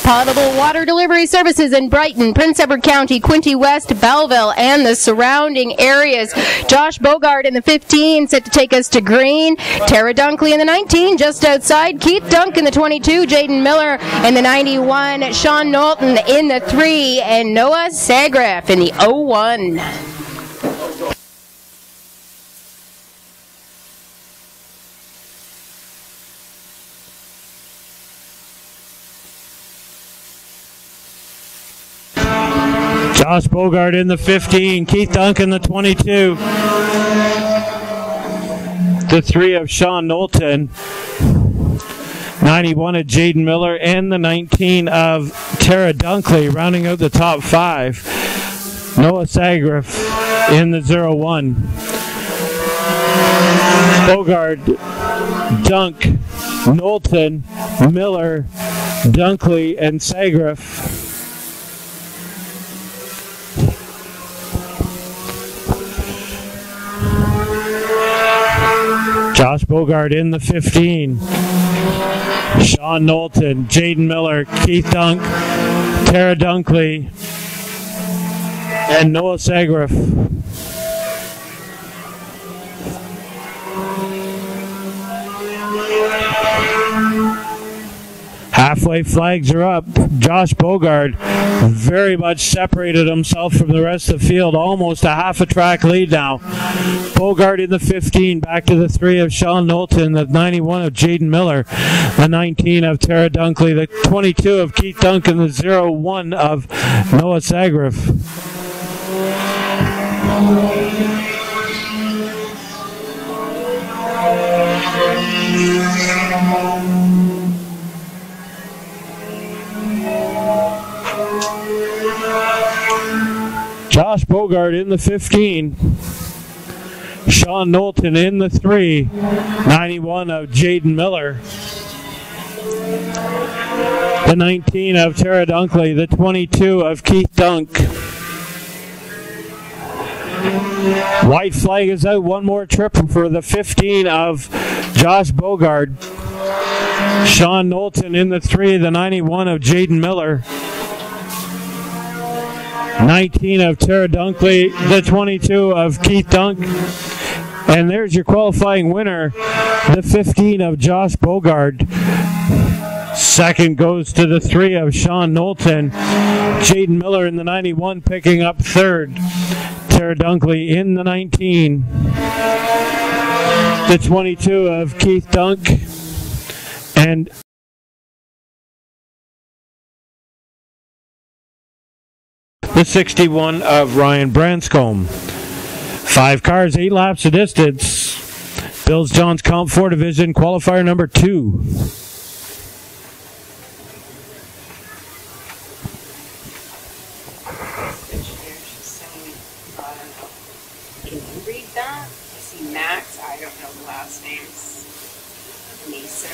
Potable water delivery services in Brighton, Prince Edward County, Quinte West, Belleville, and the surrounding areas. Josh Bogart in the 15, set to take us to green. Tara Dunkley in the 19, just outside. Keith Dunk in the 22, Jaden Miller in the 91, Sean Knowlton in the 3, and Noah Sagraff in the 01. Josh Bogart in the 15, Keith Dunk in the 22, the 3 of Sean Knowlton, 91 of Jaden Miller, and the 19 of Tara Dunkley, rounding out the top 5. Noah Sagraff in the 01. Bogart, Dunk, Knowlton, Miller, Dunkley, and Sagraff. Josh Bogart in the 15. Sean Knowlton, Jaden Miller, Keith Dunk, Tara Dunkley, and Noah Sagraff. Halfway flags are up. Josh Bogart very much separated himself from the rest of the field, almost a half a track lead now. Bogart in the 15, back to the 3 of Sean Knowlton, the 91 of Jaden Miller, the 19 of Tara Dunkley, the 22 of Keith Dunk, and the 01 of Noah Sagraff. Josh Bogart in the 15. Sean Knowlton in the 3. 91 of Jaden Miller. The 19 of Tara Dunkley. The 22 of Keith Dunk. White flag is out. One more trip for the 15 of Josh Bogart. Sean Knowlton in the 3. The 91 of Jaden Miller. 19 of Tara Dunkley, the 22 of Keith Dunk, and there's your qualifying winner, the 15 of Josh Bogart. Second goes to the 3 of Sean Knowlton. Jaden Miller in the 91 picking up third. Tara Dunkley in the 19. The 22 of Keith Dunk, and the 61 of Ryan Branscombe. 5 cars, 8 laps of distance. Bills John's Comp 4 Division, qualifier number 2. Can you read that? I see Max, I don't know the last names. Mason.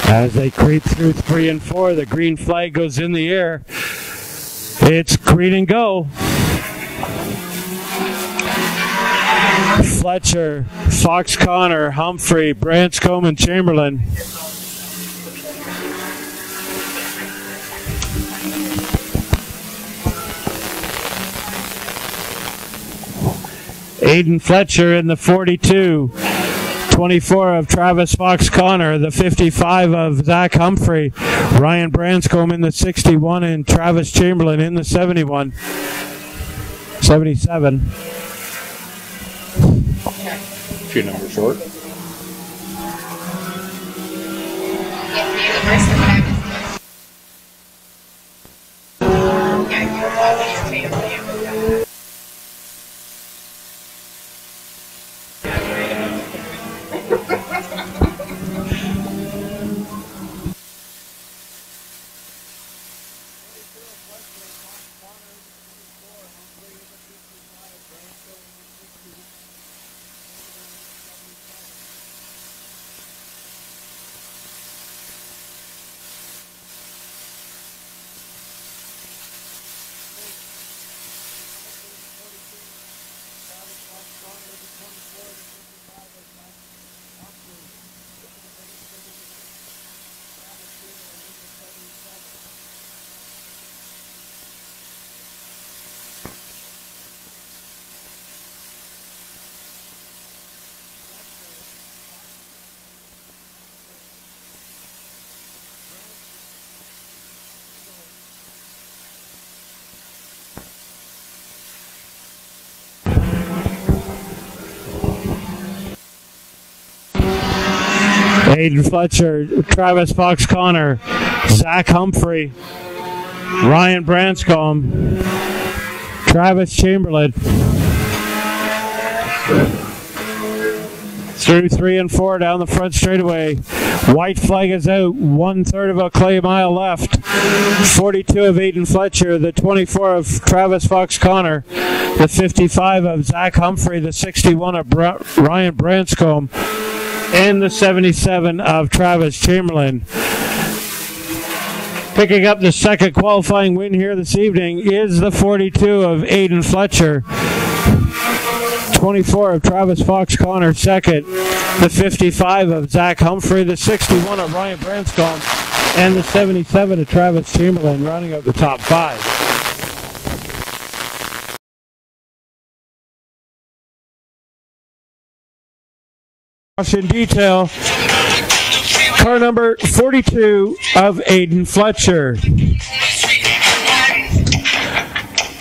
As they creep through 3 and 4, the green flag goes in the air. It's green and go. Fletcher, Fox Connor, Humphrey, Branscombe, and Chamberlain. Aiden Fletcher in the 42. 24 of Travis Fox Connor, the 55 of Zach Humphrey, Ryan Branscombe in the 61, and Travis Chamberlain in the 77. A few numbers short. Hayden Fletcher, Travis Fox Connor, Zach Humphrey, Ryan Branscombe, Travis Chamberlain. Through 3 and 4 down the front straightaway. White flag is out. 1/3 of a clay mile left. 42 of Hayden Fletcher. The 24 of Travis Fox Connor. The 55 of Zach Humphrey. The 61 of Ryan Branscombe. And the 77 of Travis Chamberlain. Picking up the second qualifying win here this evening is the 42 of Hayden Fletcher. 24 of Travis Fox Connor second, the 55 of Zach Humphrey, the 61 of Ryan Branscombe, and the 77 of Travis Chamberlain rounding out the top 5. Caution detail, car number 42 of Hayden Fletcher.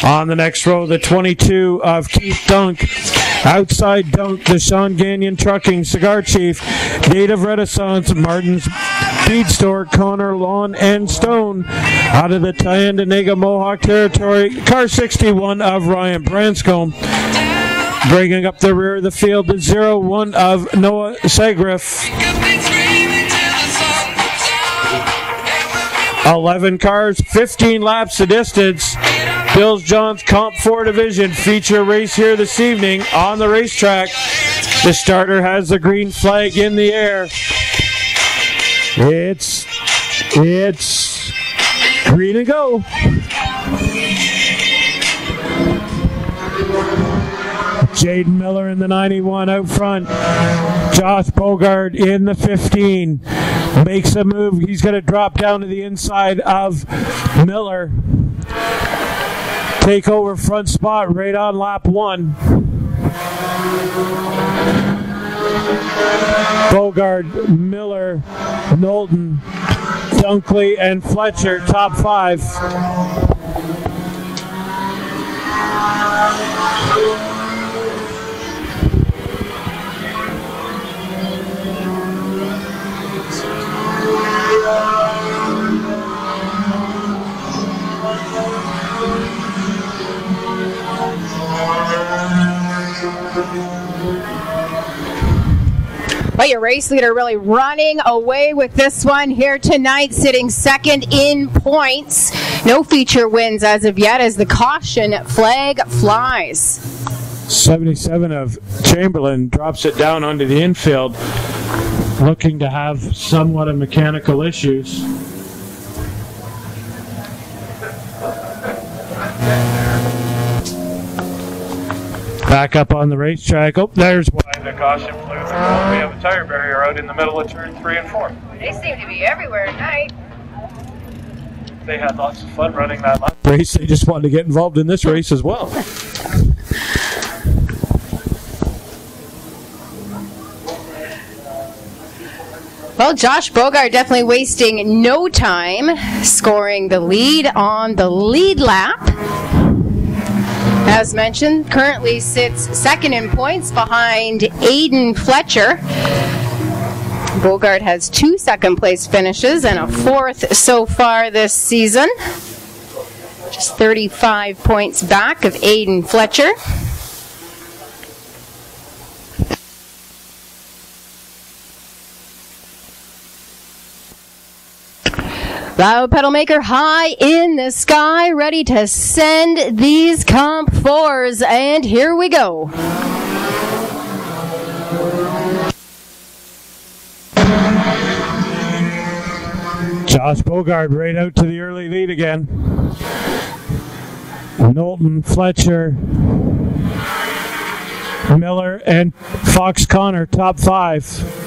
On the next row, the 22 of Keith Dunk. Outside Dunk, the Sean Gagnon Trucking, Cigar Chief, Native Renaissance, Martin's Feed Store, Connor Lawn and Stone. Out of the Tyandanega Mohawk Territory, car 61 of Ryan Branscombe. Bringing up the rear of the field, the 01 of Noah Segriff. 11 cars, 15 laps the distance. Bills John's Comp 4 Division feature race here this evening on the racetrack. The starter has the green flag in the air. It's green and go. Jaden Miller in the 91 out front. Josh Bogard in the 15. Makes a move. He's going to drop down to the inside of Miller. Take over front spot right on lap 1. Bogard, Miller, Knowlton, Dunkley, and Fletcher, top 5. Well, your race leader really running away with this one here tonight, sitting second in points. No feature wins as of yet as the caution flag flies. 77 of Chamberlain drops it down onto the infield, looking to have somewhat of mechanical issues. Back up on the racetrack. Oh, there's why the caution flew through. We have a tire barrier out in the middle of turn 3 and 4. They seem to be everywhere tonight. They had lots of fun running that last race. They just wanted to get involved in this race as well. Well, Josh Bogart definitely wasting no time, scoring the lead on the lead lap. As mentioned, currently sits second in points behind Hayden Fletcher. Bogart has 2 second-place finishes and a 4th so far this season. Just 35 points back of Hayden Fletcher. Loud pedal maker high in the sky, ready to send these Comp 4s, and here we go. Josh Bogard right out to the early lead again. Knowlton, Fletcher, Miller, and Fox Connor, top 5.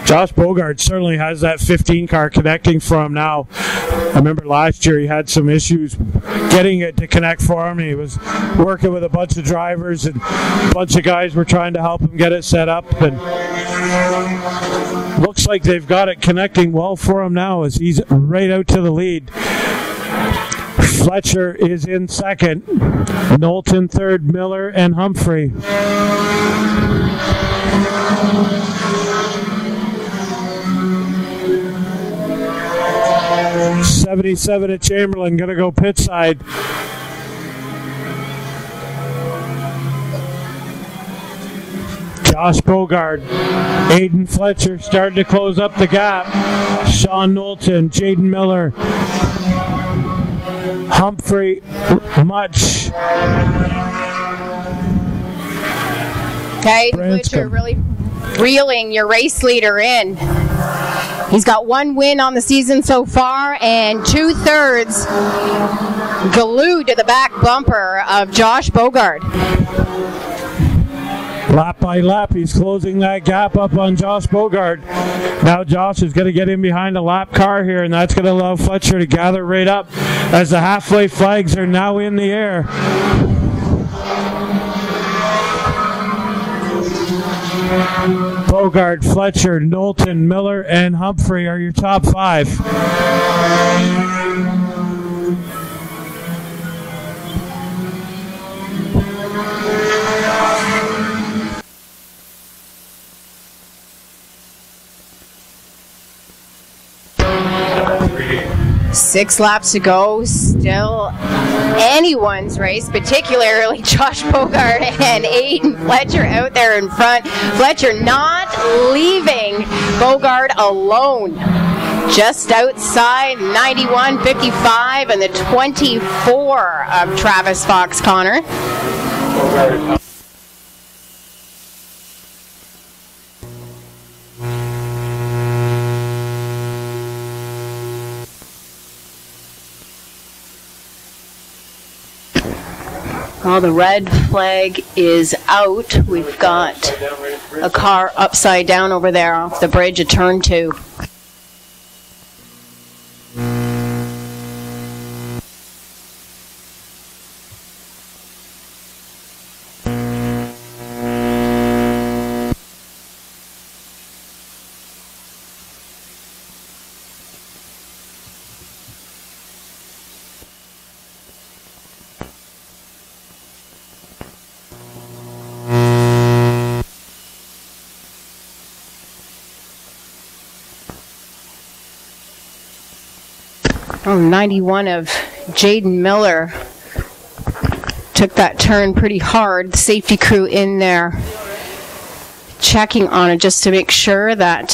Josh Bogard certainly has that 15 car connecting for him now. I remember last year he had some issues getting it to connect for him. He was working with a bunch of drivers, and a bunch of guys were trying to help him get it set up. And looks like they've got it connecting well for him now as he's right out to the lead. Fletcher is in second, Knowlton third, Miller and Humphrey. 77 at Chamberlain, going to go pit side. Josh Bogard, Aiden Fletcher starting to close up the gap. Sean Knowlton, Jaden Miller, Humphrey, Much. Okay, Fletcher really reeling your race leader in. He's got one win on the season so far and 2/3 glued to the back bumper of Josh Bogard. Lap by lap, he's closing that gap up on Josh Bogard. Now Josh is going to get in behind a lap car here, and that's going to allow Fletcher to gather right up as the halfway flags are now in the air. Bogard, Fletcher, Knowlton, Miller, and Humphrey are your top five. Six laps to go, still anyone's race, particularly Josh Bogard and Aiden Fletcher out there in front. Fletcher not leaving Bogard alone. Just outside 91.55 and the 24 of Travis Fox Connor. Well, the red flag is out. We've got a car upside down over there off the bridge at turn 2. Oh, 91 of Jaden Miller took that turn pretty hard. The safety crew in there checking on it just to make sure that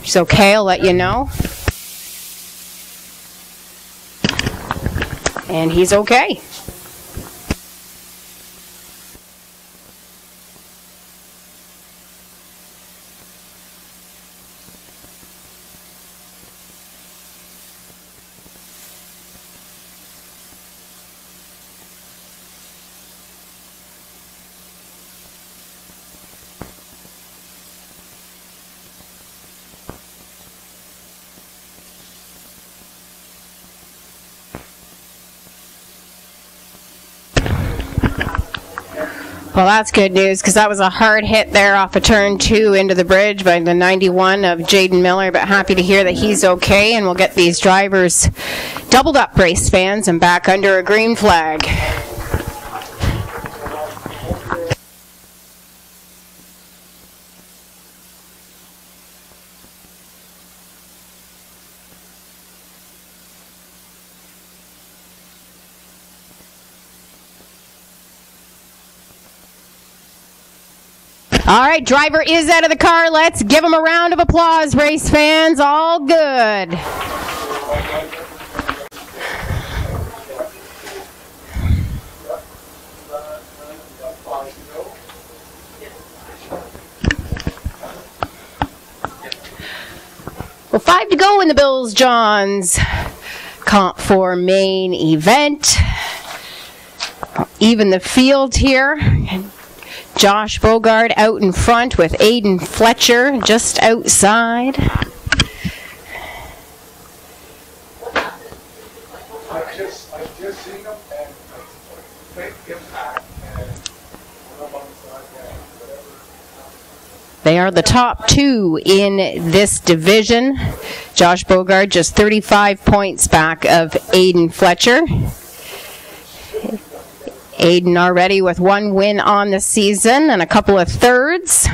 he's okay. I'll let you know. And he's okay. Well, that's good news because that was a hard hit there off of turn 2 into the bridge by the 91 of Jaden Miller, but happy to hear that he's okay, and we'll get these drivers doubled up, race fans, and back under a green flag. All right, driver is out of the car. Let's give him a round of applause, race fans. All good. Well, 5 to go in the Bills Johns Comp 4 main event. Even the field here. Josh Bogard out in front with Aiden Fletcher just outside. I just seen them and big impact and they are the top two in this division. Josh Bogard just 35 points back of Aiden Fletcher. Aiden already with one win on the season and a couple of thirds.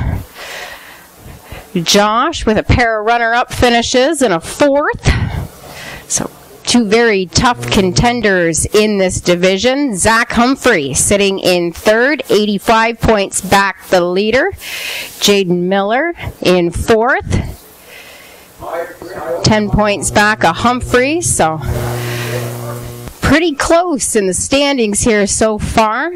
Josh with a pair of runner-up finishes and a fourth. So two very tough contenders in this division. Zach Humphrey sitting in third, 85 points back the leader. Jaden Miller in fourth, 10 points back of Humphrey. So pretty close in the standings here so far.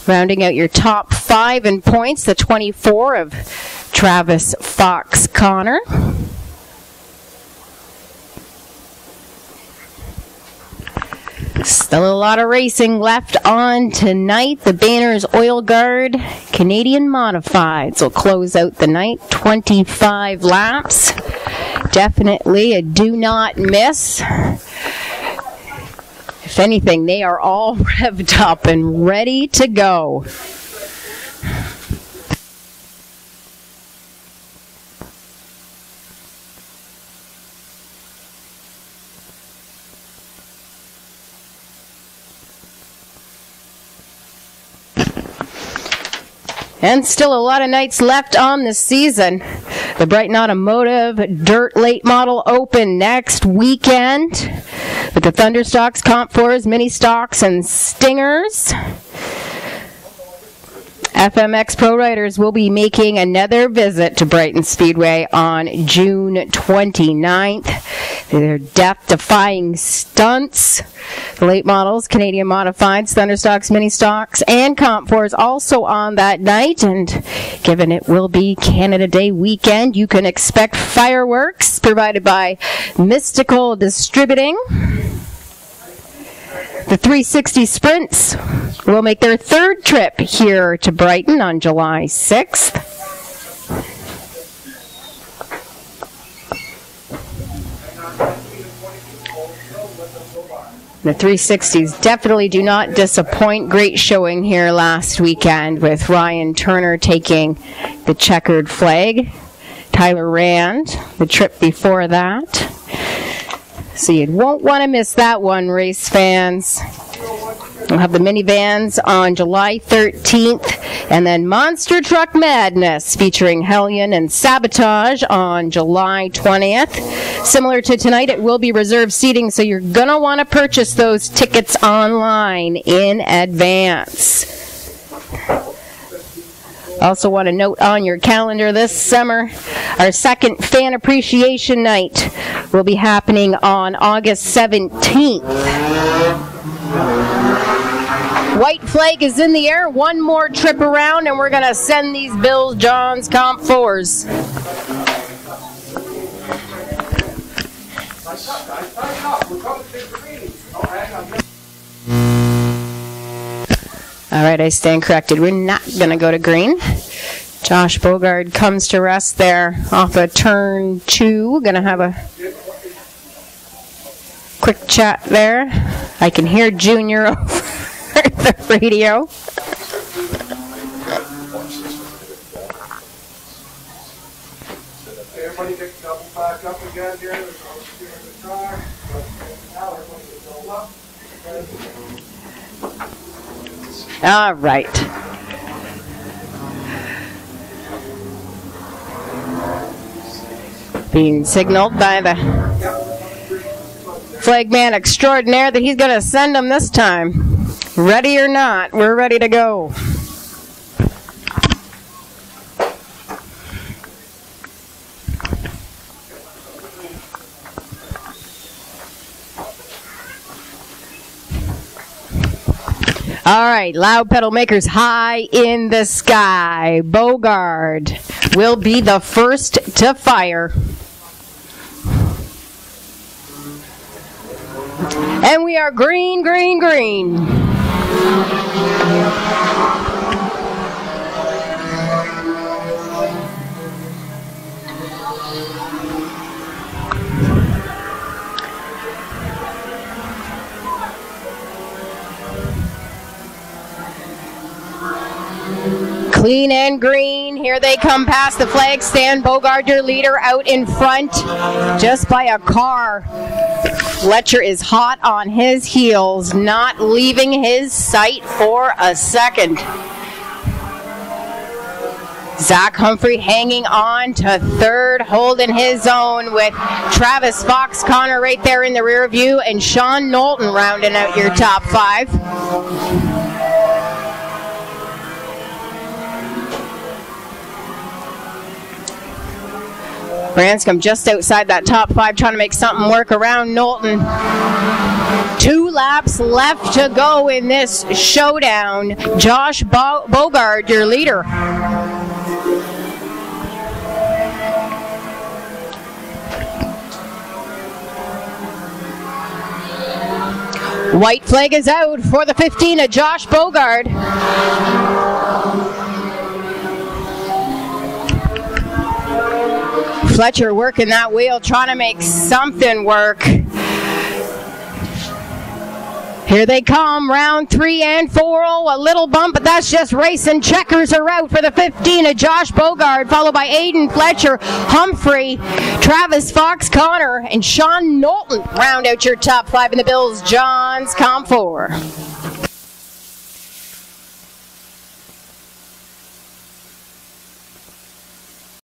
Rounding out your top five in points, the 24 of Travis Fox Connor. Still a lot of racing left on tonight. The Banners Oil Guard Canadian Modifieds will close out the night. 25 laps. Definitely a do not miss. If anything, they are all revved up and ready to go. And still a lot of nights left on the season. The Brighton Automotive Dirt Late Model Open next weekend with the Thunderstocks, Comp 4s, Mini Stocks, and Stingers. FMX Pro Riders will be making another visit to Brighton Speedway on June 29th. They're death-defying stunts. The late models, Canadian Modifieds, Thunderstocks, Mini Stocks, and Comp 4s also on that night. And given it will be Canada Day weekend, you can expect fireworks provided by Mystical Distributing. The 360 Sprints will make their third trip here to Brighton on July 6th. The 360s definitely do not disappoint. Great showing here last weekend with Ryan Turner taking the checkered flag. Tyler Rand, the trip before that. So you won't want to miss that one, race fans. We'll have the minivans on July 13th, and then Monster Truck Madness featuring Hellion and Sabotage on July 20th. Similar to tonight, it will be reserved seating, so you're going to want to purchase those tickets online in advance. Also want to note on your calendar this summer, our second Fan Appreciation Night will be happening on August 17th. White flag is in the air. One more trip around, and we're going to send these Bills, Johns, Comp 4s. All right, I stand corrected. We're not going to go to green. Josh Bogard comes to rest there off of turn 2. We're going to have a quick chat there. I can hear Junior over the radio. Everybody get double back up again here. There's the track. Now everybody gets double up. All right. Being signaled by the flagman extraordinaire that he's going to send them this time. Ready or not, we're ready to go. All right, loud pedal makers high in the sky. Bogard will be the first to fire. And we are green, green, green. Clean and green. Here they come past the flag stand. Bogard, your leader, out in front just by a car. Fletcher is hot on his heels, not leaving his sight for a second. Zach Humphrey hanging on to third, holding his own with Travis Fox Connor right there in the rear view, and Sean Knowlton rounding out your top 5. Branscombe just outside that top 5, trying to make something work around Knowlton. 2 laps left to go in this showdown. Josh Bogard, your leader. White flag is out for the 15 of Josh Bogard. Fletcher working that wheel, trying to make something work. Here they come, round 3 and 4. Oh, a little bump, but that's just racing. Checkers are out for the 15 of Josh Bogard, followed by Aiden Fletcher, Humphrey, Travis Fox Connor, and Sean Knowlton round out your top 5 in the Bills Johns Comp 4.